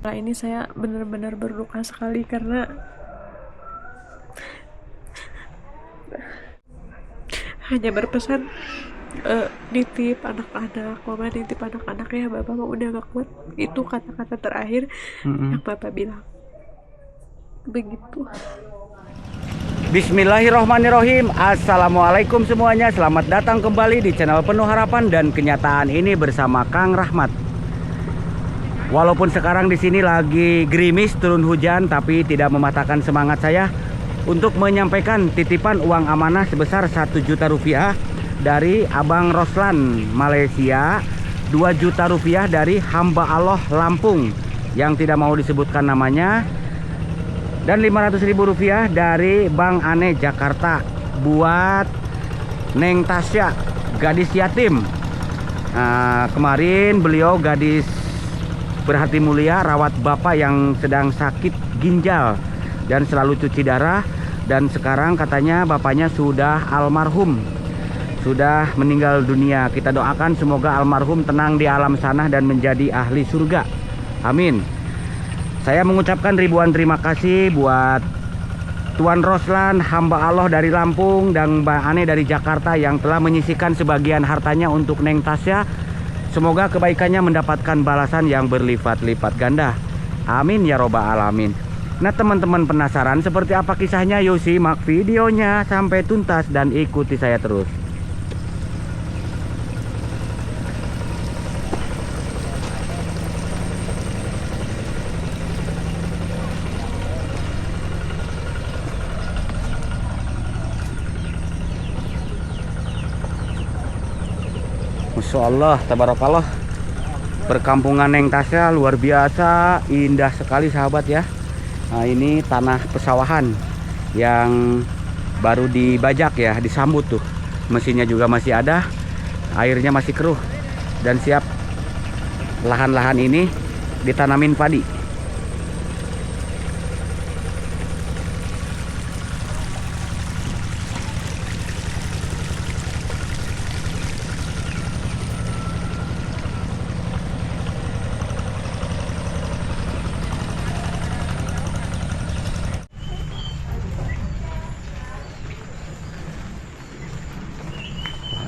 Nah, ini saya benar-benar berduka sekali karena hanya berpesan nitip anak-anak, mama nitip anak-anak ya, bapak mah udah gak kuat. Itu kata-kata terakhir yang bapak bilang begitu. Bismillahirrohmanirrohim. Assalamualaikum semuanya. Selamat datang kembali di channel Penuh Harapan dan Kenyataan ini bersama Kang Rahmat. Walaupun sekarang di sini lagi gerimis, turun hujan, tapi tidak mematahkan semangat saya untuk menyampaikan titipan uang amanah sebesar 1 juta rupiah dari Abang Roslan Malaysia, 2 juta rupiah dari hamba Allah Lampung yang tidak mau disebutkan namanya, dan 500.000 rupiah dari Bang Ane Jakarta buat Neng Tasya, gadis yatim. Kemarin beliau gadis berhati mulia rawat bapak yang sedang sakit ginjal dan selalu cuci darah, dan sekarang katanya bapaknya sudah almarhum, sudah meninggal dunia. Kita doakan semoga almarhum tenang di alam sana dan menjadi ahli surga. Amin. Saya mengucapkan ribuan terima kasih buat Tuan Roslan, hamba Allah dari Lampung, dan Mbak Ane dari Jakarta yang telah menyisihkan sebagian hartanya untuk Neng Tasya. Semoga kebaikannya mendapatkan balasan yang berlipat-lipat ganda. Amin ya robbal alamin. Nah, teman-teman penasaran seperti apa kisahnya? Yuk simak videonya sampai tuntas dan ikuti saya terus. Masya Allah, tabarakallah. Perkampungan Neng Tasya luar biasa, indah sekali sahabat ya. Nah, ini tanah pesawahan yang baru dibajak ya, disambut tuh. Mesinnya juga masih ada, airnya masih keruh, dan siap lahan-lahan ini ditanamin padi.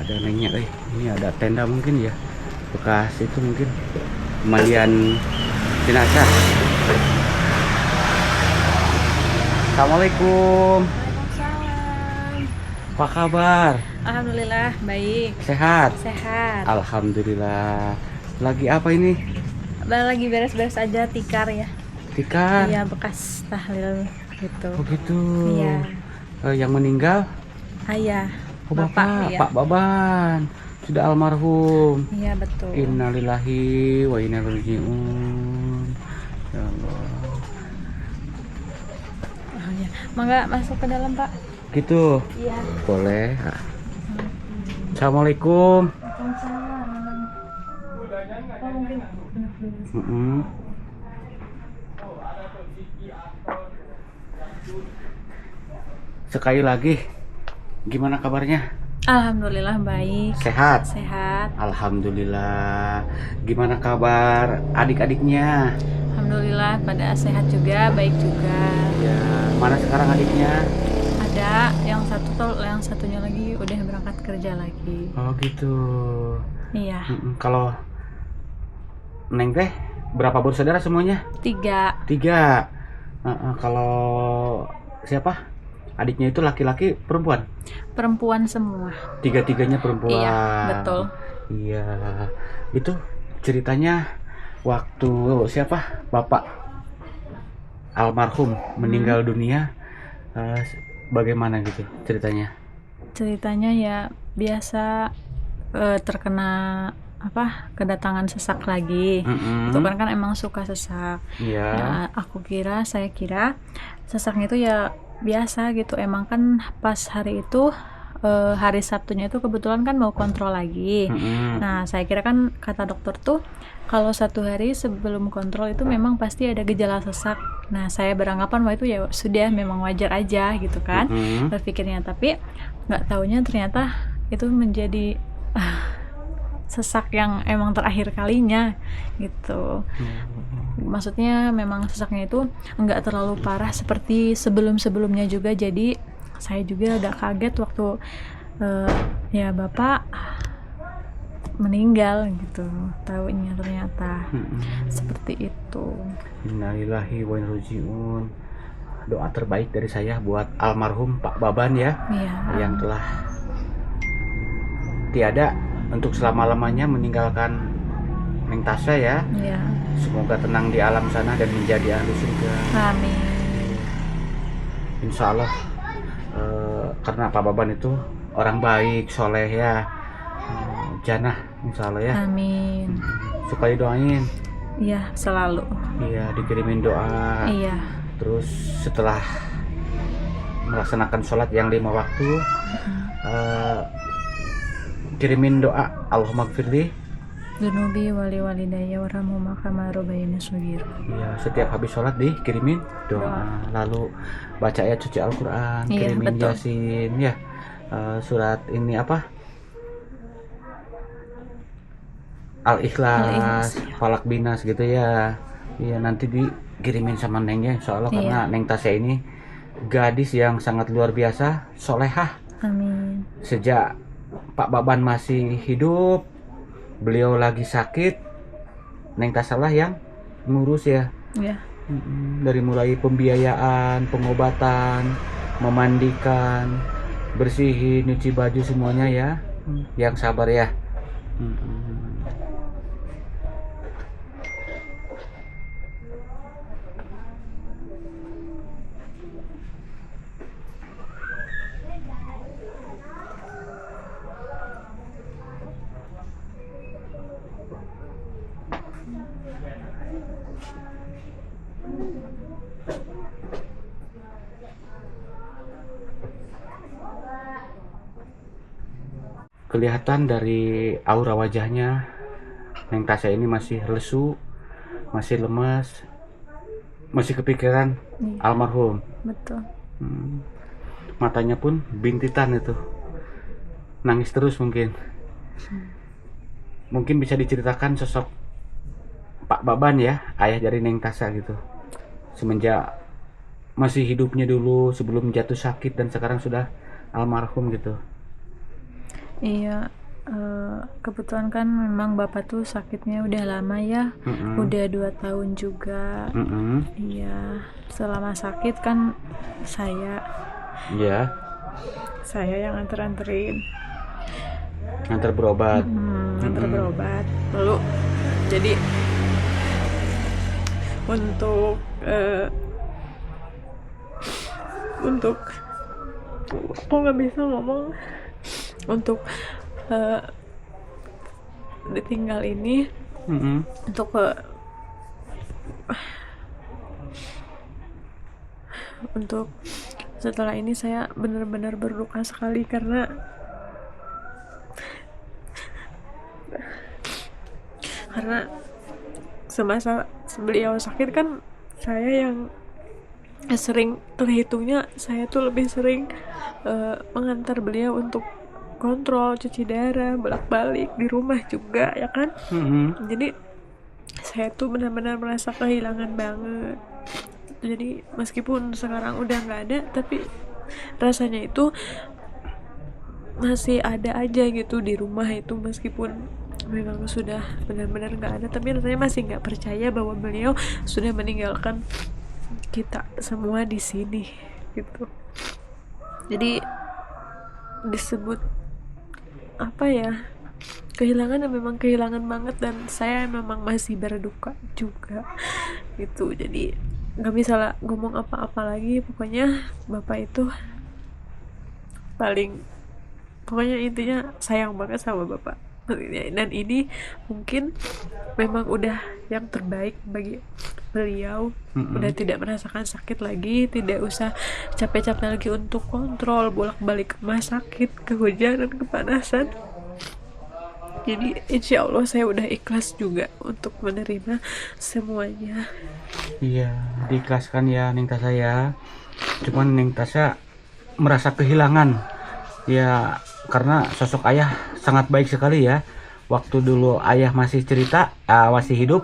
Ada nengnya, ini ada tenda mungkin ya, bekas itu mungkin kembalian jenazah. Assalamualaikum. Waalaikumsalam. Apa kabar? Alhamdulillah baik. Sehat? Sehat. Alhamdulillah. Lagi apa ini? Lagi beres-beres aja tikar ya. Tikar? Iya, bekas tahlil gitu. Oh gitu. Iya. Yang meninggal? Ayah. Oh, bapak, iya. Pak Baban sudah almarhum. Iya betul. Innalillahi wa inna ilaihi raji'un. Ya Allah. Oh, ya. Mangga masuk ke dalam, Pak. Gitu. Iya. Boleh. Assalamualaikum. Waalaikumsalam. Oh, mungkin. Sekali lagi, gimana kabarnya? Alhamdulillah baik. Sehat? Sehat. Alhamdulillah. Gimana kabar adik-adiknya? Alhamdulillah pada sehat juga, baik juga. Ya, mana sekarang adiknya? Ada yang satunya lagi udah berangkat kerja lagi. Oh gitu. Iya. Kalau Neng teh berapa bersaudara semuanya? 3. 3. Kalau siapa? Adiknya itu laki-laki perempuan? Perempuan semua. Tiga-tiganya perempuan. Iya, betul. Iya. Itu ceritanya waktu siapa? Bapak almarhum meninggal dunia. Bagaimana gitu ceritanya? Ceritanya ya biasa, terkena kedatangan sesak lagi. Itu kan emang suka sesak. Iya. Nah, saya kira sesaknya itu ya biasa gitu. Emang kan pas hari itu, hari Sabtunya itu kebetulan kan mau kontrol lagi. Nah, saya kira kan kata dokter tuh kalau 1 hari sebelum kontrol itu memang pasti ada gejala sesak. Nah, saya beranggapan bahwa itu ya sudah memang wajar aja gitu kan, berpikirnya. Tapi nggak taunya ternyata itu menjadi sesak yang emang terakhir kalinya gitu. Maksudnya memang sesaknya itu enggak terlalu parah seperti sebelum-sebelumnya juga, jadi saya juga agak kaget waktu ya bapak meninggal gitu, tahunya ternyata seperti itu. Innalillahi wa inna ilaihi raji'un. Doa terbaik dari saya buat almarhum Pak Baban ya, yang telah tiada untuk selama-lamanya meninggalkan Neng Tasya ya. Semoga tenang di alam sana dan menjadi ahli surga. Amin. Insya Allah, karena Pak Baban itu orang baik, soleh ya, jannah insya Allah ya. Amin. Supaya doain. Iya, selalu. Iya, dikirimin doa. Iya. Terus setelah melaksanakan sholat yang 5 waktu, kirimin doa Allahumma gfirli Dunubi wali walidayya warhamhuma kama rabbayani shaghira. Ya, setiap habis sholat dikirimin doa. Lalu baca ayat suci Al-Quran, kirimin Yasin ya. Surat ini apa? Al-Ikhlas, Falak Binas gitu ya. Iya, nanti dikirimin sama Nengnya insya Allah, karena Neng Tasya ini gadis yang sangat luar biasa, solehah. Amin. Sejak Pak Baban masih hidup, beliau lagi sakit, Neng Tasya yang ngurus ya. Dari mulai pembiayaan, pengobatan, memandikan, bersihin, nyuci baju semuanya ya. Yang sabar ya. Kelihatan dari aura wajahnya, Neng Tasya ini masih lesu, masih lemas, masih kepikiran almarhum. Betul. Matanya pun bintitan itu, nangis terus mungkin. Mungkin bisa diceritakan sosok Pak Baban ya, ayah dari Neng Tasya gitu, semenjak masih hidupnya dulu sebelum jatuh sakit dan sekarang sudah almarhum gitu. Iya, kebetulan kan memang bapak tuh sakitnya udah lama ya, udah 2 tahun juga. Iya, selama sakit kan saya yang anterin, antar berobat, antar berobat. Lalu jadi untuk aku nggak bisa ngomong, untuk ditinggal ini, untuk setelah ini saya benar-benar berduka sekali karena semasa beliau sakit kan saya yang sering, terhitungnya saya tuh lebih sering mengantar beliau untuk kontrol, cuci darah, bolak-balik di rumah juga ya kan. Jadi saya tuh benar-benar merasa kehilangan banget. Jadi meskipun sekarang udah nggak ada, tapi rasanya itu masih ada aja gitu di rumah itu, meskipun memang sudah benar-benar nggak ada, tapi rasanya masih nggak percaya bahwa beliau sudah meninggalkan kita semua di sini gitu. Jadi disebut apa ya, kehilangan yang memang kehilangan banget, dan saya memang masih berduka juga gitu. Jadi nggak bisa ngomong apa-apa lagi, pokoknya bapak itu pokoknya intinya sayang banget sama bapak. Dan ini mungkin memang udah yang terbaik bagi beliau. Udah tidak merasakan sakit lagi, tidak usah capek-capek lagi untuk kontrol bolak-balik ke rumah sakit, kehujanan, kepanasan. Jadi insya Allah saya udah ikhlas juga untuk menerima semuanya. Iya, diikhlaskan ya Neng Tasya ya. Cuman Neng Tasya merasa kehilangan ya, karena sosok ayah sangat baik sekali ya. waktu dulu ayah masih cerita, masih hidup,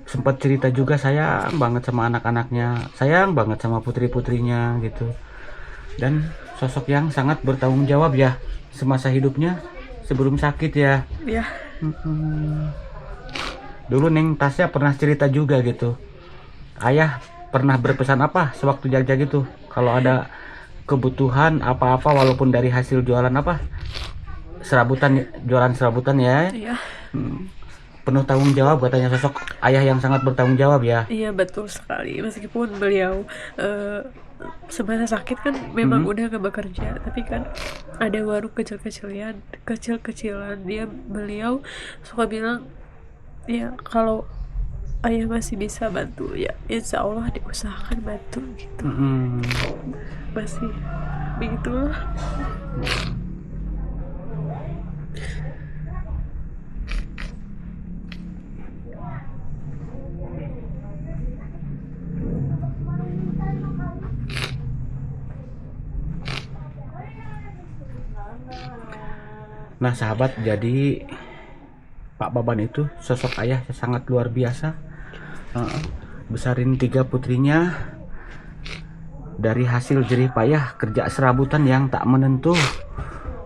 sempat cerita juga sayang banget sama anak-anaknya, sayang banget sama putri-putrinya gitu. Dan sosok yang sangat bertanggung jawab ya semasa hidupnya sebelum sakit ya. Iya. Dulu Neng Tasya pernah cerita juga gitu. Ayah pernah berpesan apa sewaktu Jogja gitu? Kalau ada kebutuhan apa-apa walaupun dari hasil jualan apa? Serabutan, jualan serabutan ya. Iya. Penuh tanggung jawab katanya, sosok ayah yang sangat bertanggung jawab ya. Iya, betul sekali. Meskipun beliau semasa sakit kan memang udah gak bekerja, tapi kan ada warung kecil-kecilan beliau suka bilang ya kalau ayah masih bisa bantu ya insya Allah diusahakan bantu gitu. Masih begitulah. Nah sahabat, jadi Pak Baban itu sosok ayah sangat luar biasa. Besarin 3 putrinya dari hasil jerih payah kerja serabutan yang tak menentu.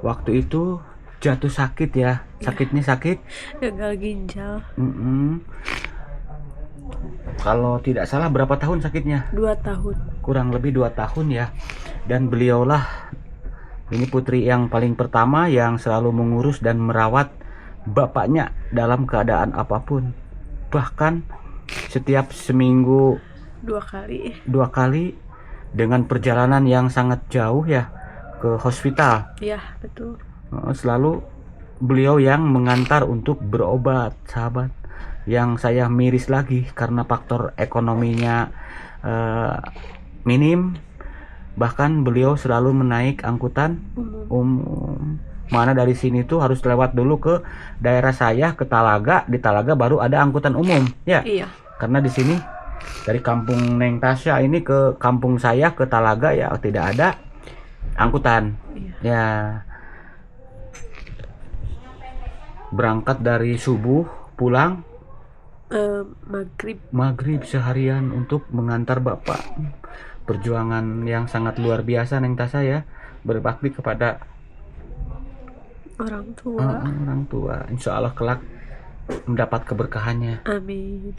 Waktu itu jatuh sakit ya, sakitnya sakit Gagal ginjal. Kalau tidak salah berapa tahun sakitnya? 2 tahun. Kurang lebih 2 tahun ya. Dan beliaulah ini putri yang paling pertama yang selalu mengurus dan merawat bapaknya dalam keadaan apapun. Bahkan setiap seminggu 2 kali dengan perjalanan yang sangat jauh ya ke hospital. Iya, betul. Selalu beliau yang mengantar untuk berobat, sahabat. Yang saya miris lagi karena faktor ekonominya minim. Bahkan beliau selalu menaik angkutan umum. Mana dari sini tuh harus lewat dulu ke daerah saya, ke Talaga. Di Talaga baru ada angkutan umum ya. Iya. Karena di sini dari kampung Neng Tasya ini ke kampung saya ke Talaga ya tidak ada angkutan. Iya. Ya. Berangkat dari subuh, pulang maghrib seharian untuk mengantar bapak. Perjuangan yang sangat luar biasa Neng Tasya ya, berbakti kepada orang tua. Insya Allah kelak mendapat keberkahannya. Amin.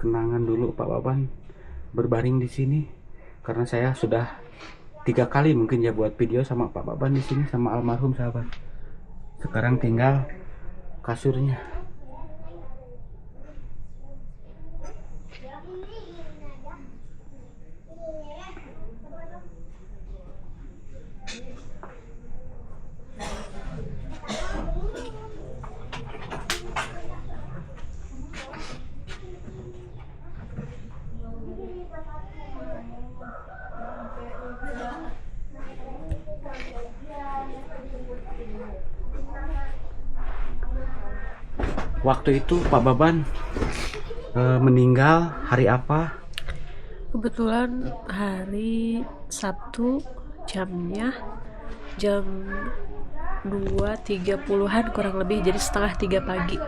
Kenangan dulu Pak Baban berbaring di sini, karena saya sudah 3 kali mungkin ya buat video sama Pak Baban di sini sama almarhum sahabat. Sekarang tinggal kasurnya. Waktu itu Pak Baban meninggal hari apa? Kebetulan hari Sabtu, jamnya jam 2.30-an kurang lebih, jadi setengah 3 pagi.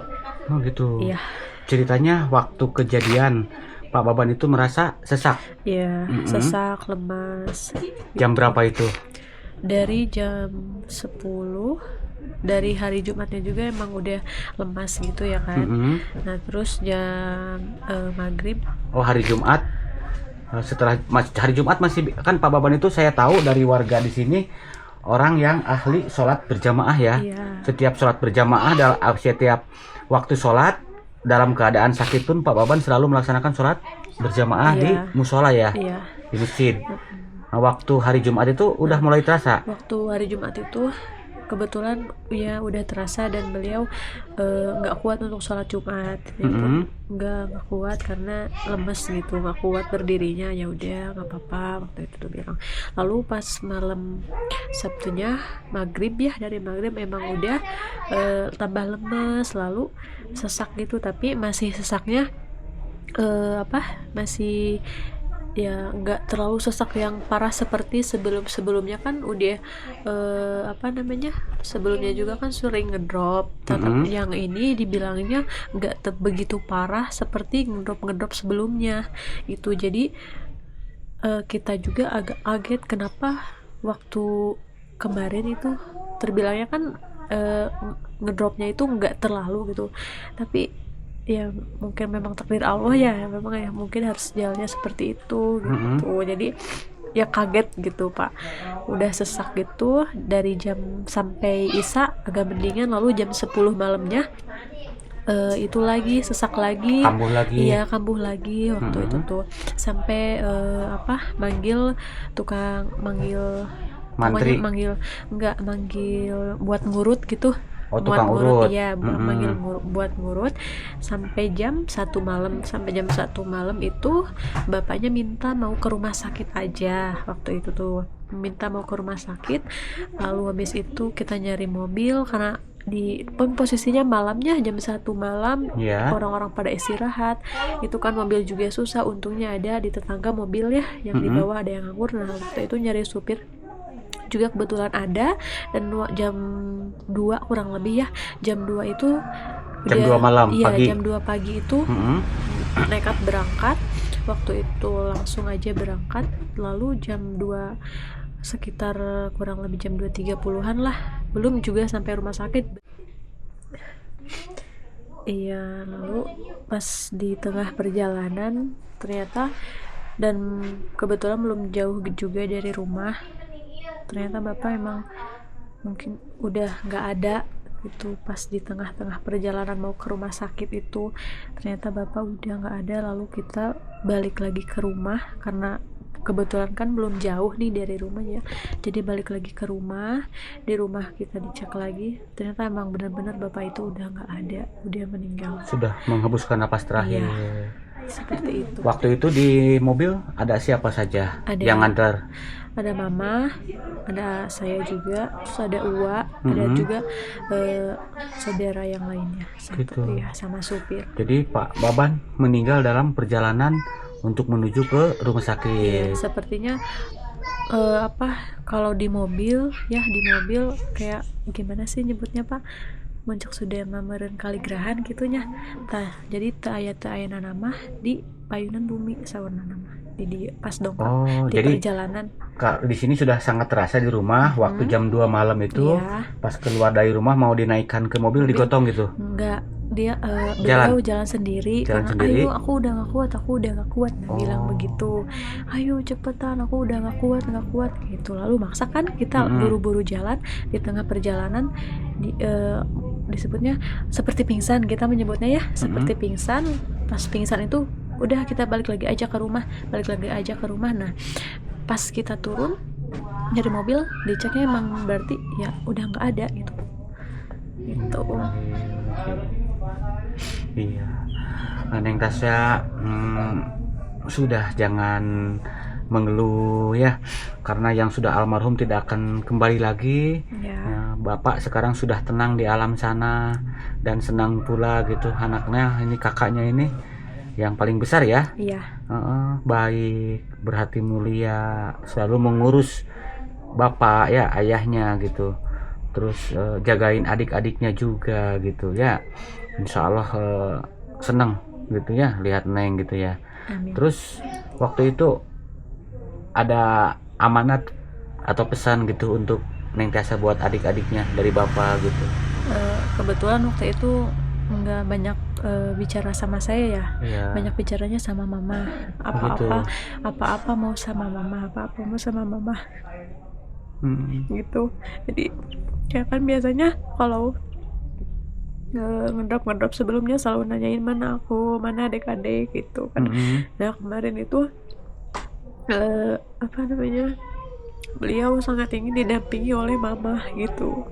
Oh gitu. Iya. Ceritanya waktu kejadian Pak Baban itu merasa sesak. Iya, sesak, lemas. Jam berapa itu? Dari jam 10, dari hari Jumatnya juga emang udah lemas gitu ya kan. Nah terus jam maghrib. Oh hari Jumat. Setelah hari Jumat masih kan Pak Baban itu saya tahu dari warga di sini orang yang ahli sholat berjamaah ya. Iya. Setiap sholat berjamaah, setiap waktu sholat dalam keadaan sakit pun Pak Baban selalu melaksanakan sholat berjamaah di musola ya. Iya. Di masjid. Nah, waktu hari Jumat itu udah mulai terasa. Waktu hari Jumat itu kebetulan ya udah terasa dan beliau nggak kuat untuk sholat Jumat. Dia pun nggak kuat karena lemes gitu, nggak kuat berdirinya. Ya udah nggak apa-apa waktu itu tuh bilang. Lalu pas malam Sabtunya maghrib ya, dari maghrib emang udah tambah lemes, lalu sesak gitu, tapi masih sesaknya masih ya nggak terlalu sesak yang parah seperti sebelumnya kan udah sebelumnya juga kan sering ngedrop, tetap yang ini dibilangnya nggak begitu parah seperti ngedrop sebelumnya gitu. Jadi kita juga agak kaget kenapa waktu kemarin itu terbilangnya kan ngedropnya itu nggak terlalu gitu, tapi ya mungkin memang takdir Allah ya, memang ya mungkin harus jalannya seperti itu gitu. Jadi ya kaget gitu Pak, udah sesak gitu dari jam sampai Isya agak mendingan, lalu jam 10 malamnya itu lagi sesak lagi, kambuh lagi. Iya kambuh lagi waktu itu tuh sampai manggil mantri, manggil buat ngurut gitu. Tukang urut. Iya, manggil buat ngurut sampai jam 1 malam. Sampai jam 1 malam itu bapaknya minta mau ke rumah sakit aja. Waktu itu tuh minta mau ke rumah sakit. Lalu habis itu kita nyari mobil karena di posisinya malamnya jam 1 malam, orang-orang pada istirahat. Itu kan mobil juga susah. Untungnya ada di tetangga mobil ya yang di bawah ada yang nganggur. Nah, waktu itu nyari supir juga kebetulan ada, dan jam 2 kurang lebih ya, jam 2 itu jam 2 malam pagi. Jam 2 pagi itu nekat berangkat. Waktu itu langsung aja berangkat, lalu jam 2 sekitar kurang lebih jam 2.30-an lah, belum juga sampai rumah sakit. Iya, lalu pas di tengah perjalanan ternyata, dan kebetulan belum jauh juga dari rumah, ternyata bapak emang mungkin udah nggak ada gitu. Pas di tengah-tengah perjalanan mau ke rumah sakit itu ternyata bapak udah nggak ada. Lalu kita balik lagi ke rumah karena kebetulan kan belum jauh nih dari rumahnya, jadi balik lagi ke rumah. Di rumah kita dicek lagi, ternyata emang benar-benar bapak itu udah nggak ada, udah meninggal, sudah menghembuskan napas terakhir. Seperti itu. Waktu itu di mobil ada siapa saja yang nganter? Ada mama, ada saya juga, terus ada Uwa, ada juga saudara yang lainnya gitu. Ya, sama supir. Jadi Pak Baban meninggal dalam perjalanan untuk menuju ke rumah sakit. Ya, sepertinya kalau di mobil kayak gimana sih nyebutnya Pak, muncak sudah meren kaligrahan gitunya. Jadi aya nama di payunan bumi sawarna nama di pas dongkap di jadi perjalanan. Di sini sudah sangat terasa di rumah waktu jam 2 malam itu, pas keluar dari rumah mau dinaikkan ke mobil digotong gitu. Enggak, dia beliau jalan sendiri. Ayo, aku udah nggak kuat. Bilang begitu. Ayo cepetan, aku udah nggak kuat gitu. Lalu maksa kan kita buru-buru jalan. Di tengah perjalanan disebutnya seperti pingsan, kita menyebutnya ya seperti pingsan. Pas pingsan itu udah kita balik lagi aja ke rumah. Nah, pas kita turun dari mobil diceknya emang berarti ya udah nggak ada gitu. Iya, Neng Tasya, sudah jangan mengeluh ya, karena yang sudah almarhum tidak akan kembali lagi. Bapak sekarang sudah tenang di alam sana dan senang pula gitu anaknya, ini kakaknya ini yang paling besar ya. Baik, berhati mulia, selalu mengurus bapak ya, ayahnya gitu, terus jagain adik-adiknya juga gitu ya. Insya Allah senang gitu ya lihat Neng gitu ya. Amin. Terus waktu itu ada amanat atau pesan gitu untuk Neng Tasya buat adik-adiknya dari bapak gitu? Kebetulan waktu itu nggak banyak bicara sama saya ya. Banyak bicaranya sama mama. Apa-apa mau sama mama, gitu. Jadi ya kan biasanya kalau ngedrop sebelumnya selalu nanyain mana aku, mana adik-adik gitu kan. Nah kemarin itu beliau sangat ingin didampingi oleh mama gitu.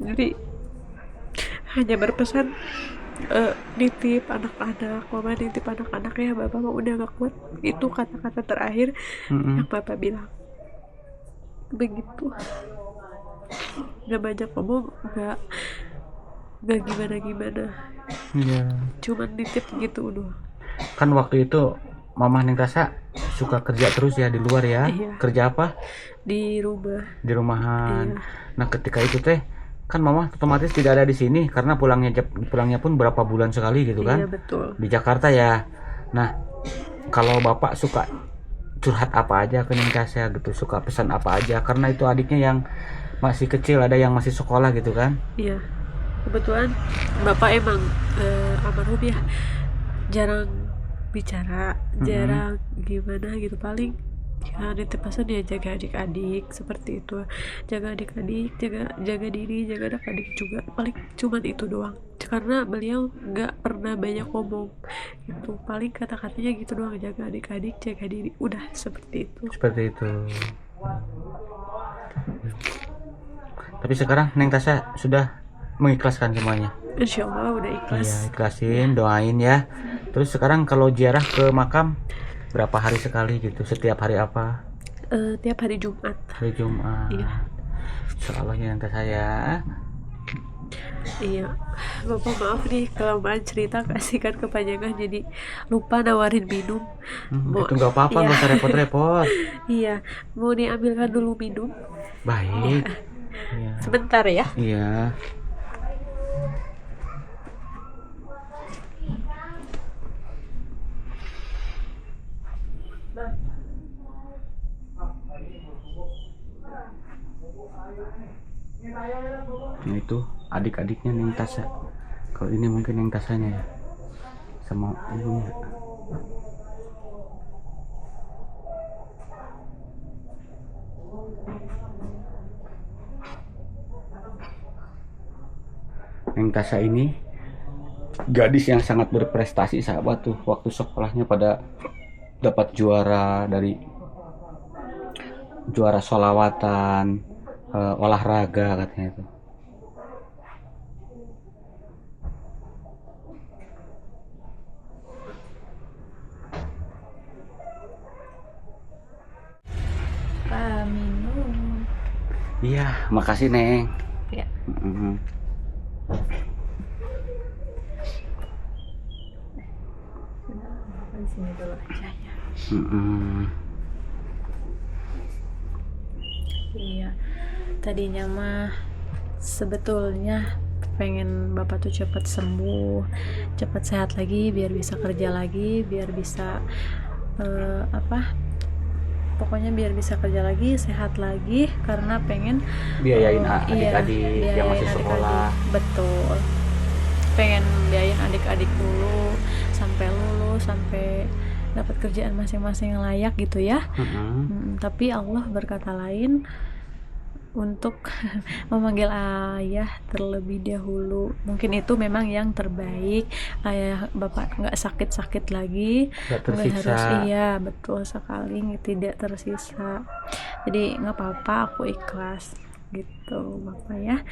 Jadi hanya berpesan, nitip anak-anak, mama nitip anak-anak ya, bapak mah udah gak kuat. Itu kata-kata terakhir yang bapak bilang. Begitu. Gak banyak ngomong, gak gimana-gimana. Iya. Cuman nitip gitu udah. Kan waktu itu Mama Neng Tasa suka kerja terus ya di luar ya. Iya. Kerja apa? Di rumah. Di rumahan. Iya. Nah ketika itu teh kan Mama otomatis tidak ada di sini karena pulangnya pun berapa bulan sekali gitu kan. Iya betul. Di Jakarta ya. Nah kalau Bapak suka curhat apa aja ke Neng Tasa gitu, suka pesan apa aja, karena itu adiknya yang masih kecil, ada yang masih sekolah gitu kan. Iya. Kebetulan bapak emang almarhum ya, jarang bicara, jarang gimana gitu, paling ya nitip pesan dia jaga adik-adik seperti itu, jaga adik-adik, jaga diri, jaga adik-adik juga, paling cuman itu doang, karena beliau nggak pernah banyak ngomong gitu, paling kata-katanya gitu doang, jaga adik-adik, jaga diri, udah seperti itu. Tapi sekarang Neng Tasa sudah mengikhlaskan semuanya. Insya Allah udah ikhlas. Iya, ikhlasin, doain ya. Terus sekarang kalau ziarah ke makam berapa hari sekali gitu? Setiap hari apa? Tiap hari Jumat. Hari Jumat. Iya. Insyaallah ya Neng Tasa ya. Iya, bapak maaf nih kelamaan cerita, kasihkan kepanjangan jadi lupa nawarin minum. Itu nggak apa-apa, nggak usah repot-repot. Iya, mau diambilkan dulu minum. Baik. Iya. Sebentar ya. Iya. Nah itu adik-adiknya Neng Tasa. Kalau ini mungkin Neng Tasanya ya, sama ibunya. Neng Tasa ini gadis yang sangat berprestasi sahabat tuh, waktu sekolahnya pada dapat juara dari juara sholawatan, olahraga katanya itu. Minum. Iya, makasih Neng. Ya. Di sini dulu aja ya. Iya, tadinya mah sebetulnya pengen bapak tuh cepat sembuh, cepat sehat lagi, biar bisa kerja lagi, biar bisa pokoknya biar bisa kerja lagi, sehat lagi, karena pengen biayain adik-adik yang masih sekolah. Betul, pengen biayain adik-adik dulu sampai lulus, sampai dapat kerjaan masing-masing yang layak gitu ya. Tapi Allah berkata lain, untuk memanggil ayah terlebih dahulu. Mungkin itu memang yang terbaik. Ayah bapak nggak sakit-sakit lagi, nggak harus, iya betul sekali, tidak tersisa. Jadi nggak apa-apa, aku ikhlas gitu bapak ya.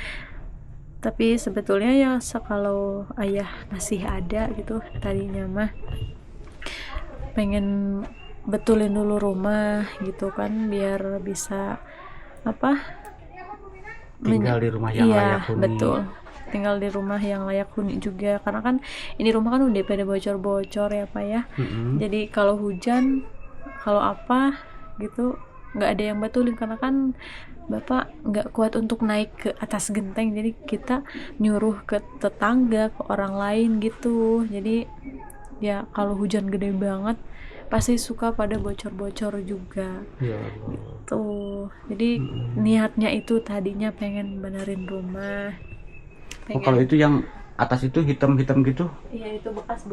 Tapi sebetulnya ya kalau ayah masih ada gitu, tadinya mah pengen betulin dulu rumah gitu kan, biar bisa tinggal di rumah yang layak huni. Betul, tinggal di rumah yang layak huni juga, karena kan ini rumah kan udah pada bocor-bocor ya Pak ya. Jadi kalau hujan, kalau apa gitu nggak ada yang betulin, karena kan bapak nggak kuat untuk naik ke atas genteng, jadi kita nyuruh ke tetangga, ke orang lain gitu. Jadi ya kalau hujan gede banget pasti suka pada bocor-bocor juga gitu. Jadi niatnya itu tadinya pengen benerin rumah. Kalau itu yang atas itu hitam-hitam gitu? Iya, itu bekas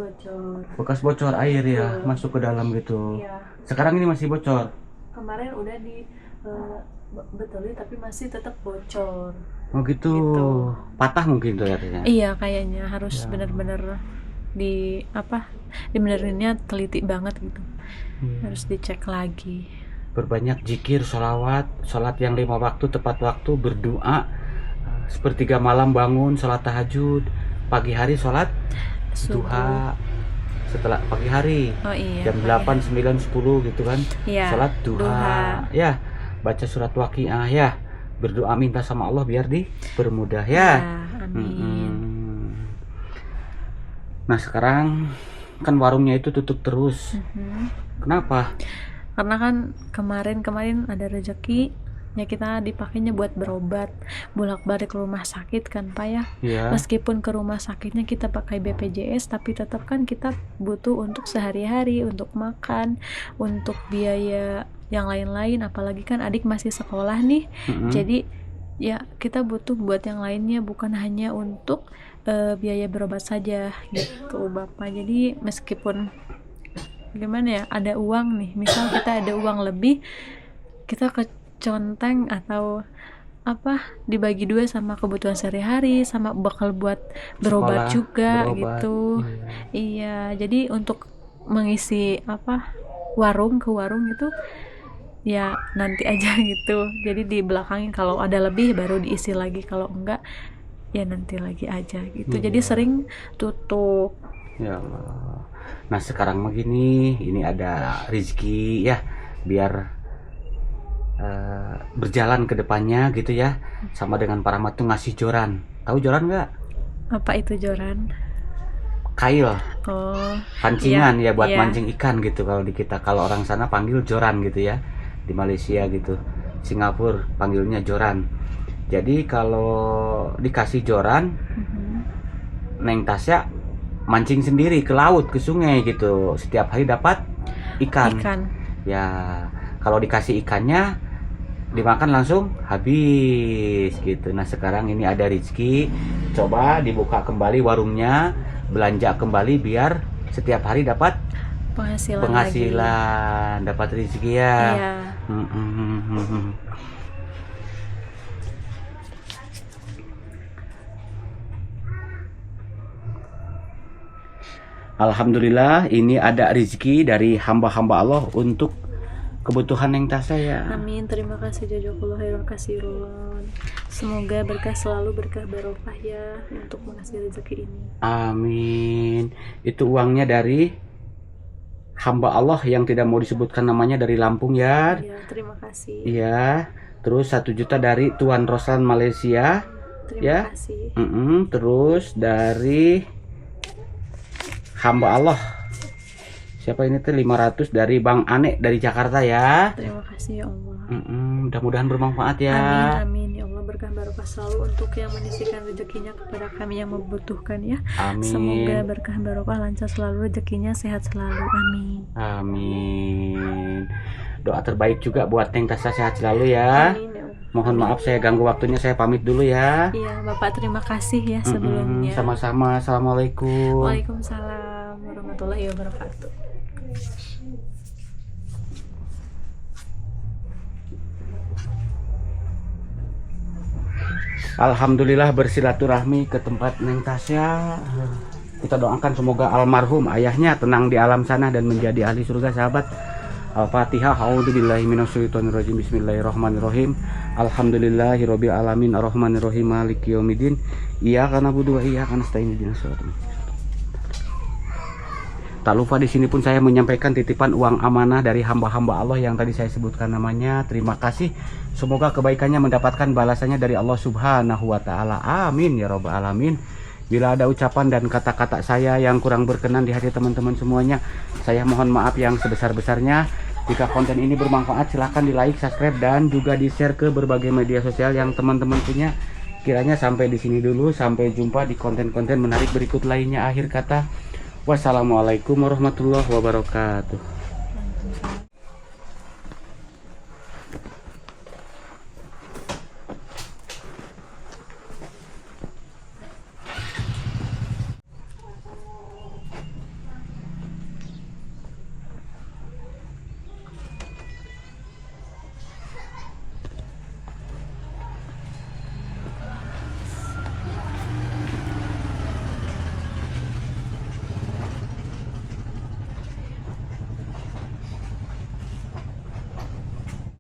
bocor air ya, masuk ke dalam gitu. Iya. Sekarang ini masih bocor? Kemarin udah di betulin tapi masih tetap bocor. Oh gitu. Patah mungkin tuh artinya? Iya, kayaknya harus bener-bener dibenerinnya teliti banget gitu. Harus dicek lagi. berbanyak zikir, sholawat, sholat yang 5 waktu tepat waktu, berdoa, sepertiga malam bangun, sholat tahajud, pagi hari sholat duha, setelah pagi hari jam 8, 9, 10 gitu kan, sholat duha, ya baca surat waqiah, ya berdoa minta sama Allah biar dipermudah ya. Amin. Nah sekarang kan warungnya itu tutup terus. Kenapa? Karena kan kemarin ada rezeki ya, kita dipakainya buat berobat, bolak-balik ke rumah sakit kan Pak ya. Meskipun ke rumah sakitnya kita pakai BPJS, tapi tetap kan kita butuh untuk sehari-hari, untuk makan, untuk biaya yang lain-lain, apalagi kan adik masih sekolah nih. Jadi ya kita butuh buat yang lainnya, bukan hanya untuk biaya berobat saja gitu Bapak. Jadi meskipun gimana ya, ada uang nih, misal kita ada uang lebih, kita ke conteng atau apa dibagi dua sama kebutuhan sehari-hari, sama bakal buat berobat juga gitu. Iya, jadi untuk mengisi apa warung ke warung itu ya nanti aja gitu. Jadi di belakangin, kalau ada lebih baru diisi lagi, kalau enggak ya nanti lagi aja gitu. Jadi sering tutup. Ya Allah. Nah sekarang begini, ini ada rezeki ya, biar berjalan ke depannya gitu ya. Sama dengan Pak Rahmat tuh ngasih joran. Tahu joran nggak? Apa itu joran? Kail. Pancingan ya buat iya. mancing ikan gitu kalau di kita. Kalau orang sana panggil joran gitu ya. Di Malaysia gitu. Singapura panggilnya joran. Jadi kalau dikasih joran, Neng Tasya mancing sendiri ke laut, ke sungai gitu. Setiap hari dapat ikan. Ya, kalau dikasih ikannya dimakan langsung habis gitu. Nah, sekarang ini ada rezeki. Coba dibuka kembali warungnya, belanja kembali biar setiap hari dapat penghasilan, dapat rezeki ya. Iya. Alhamdulillah ini ada rezeki dari hamba-hamba Allah untuk kebutuhan Neng Tasya ya. Amin. Terima kasih jazakallahu khairan katsiran. Semoga berkah selalu, berkah barokah ya untuk menghasilkan rezeki ini. Amin. Itu uangnya dari hamba Allah yang tidak mau disebutkan namanya, dari Lampung ya. Iya, terima kasih. Iya. Terus 1 juta dari Tuan Roslan Malaysia. Terima kasih. Terus dari hamba Allah, siapa ini tuh, 500 dari Bang Ane dari Jakarta ya. Terima kasih ya Allah. Mudah-mudahan bermanfaat ya. Amin ya Allah, berkah barokah selalu untuk yang menyisihkan rezekinya kepada kami yang membutuhkan ya. Amin. Semoga berkah barokah, lancar selalu rezekinya, sehat selalu. Amin. Amin. Doa terbaik juga buat Neng Tasya, sehat selalu ya. Amin ya Allah. Mohon maaf saya ganggu waktunya, saya pamit dulu ya. Iya Bapak, terima kasih ya sebelumnya. Sama-sama. Assalamualaikum. Waalaikumsalam warahmatullahi wabarakatuh. Alhamdulillah bersilaturahmi ke tempat Neng Tasya. Kita doakan semoga almarhum ayahnya tenang di alam sana dan menjadi ahli surga sahabat. Al-Fatihah. A'udzubillahi minasyaitonirrajim. Bismillahirrahmanirrahim. Alhamdulillahirabbil alamin arrahmanirrahim maliki yaumiddin. Iyyaka na'budu wa iyyaka nasta'in ihdinas shiratal mustaqim. Tak lupa di sini pun saya menyampaikan titipan uang amanah dari hamba-hamba Allah yang tadi saya sebutkan namanya. Terima kasih. Semoga kebaikannya mendapatkan balasannya dari Allah Subhanahu wa taala. Amin ya rabbal alamin. Bila ada ucapan dan kata-kata saya yang kurang berkenan di hati teman-teman semuanya, saya mohon maaf yang sebesar-besarnya. Jika konten ini bermanfaat, silahkan di like, subscribe, dan juga di share ke berbagai media sosial yang teman-teman punya. Kiranya sampai di sini dulu. Sampai jumpa di konten-konten menarik berikut lainnya. Akhir kata, wassalamualaikum warahmatullahi wabarakatuh.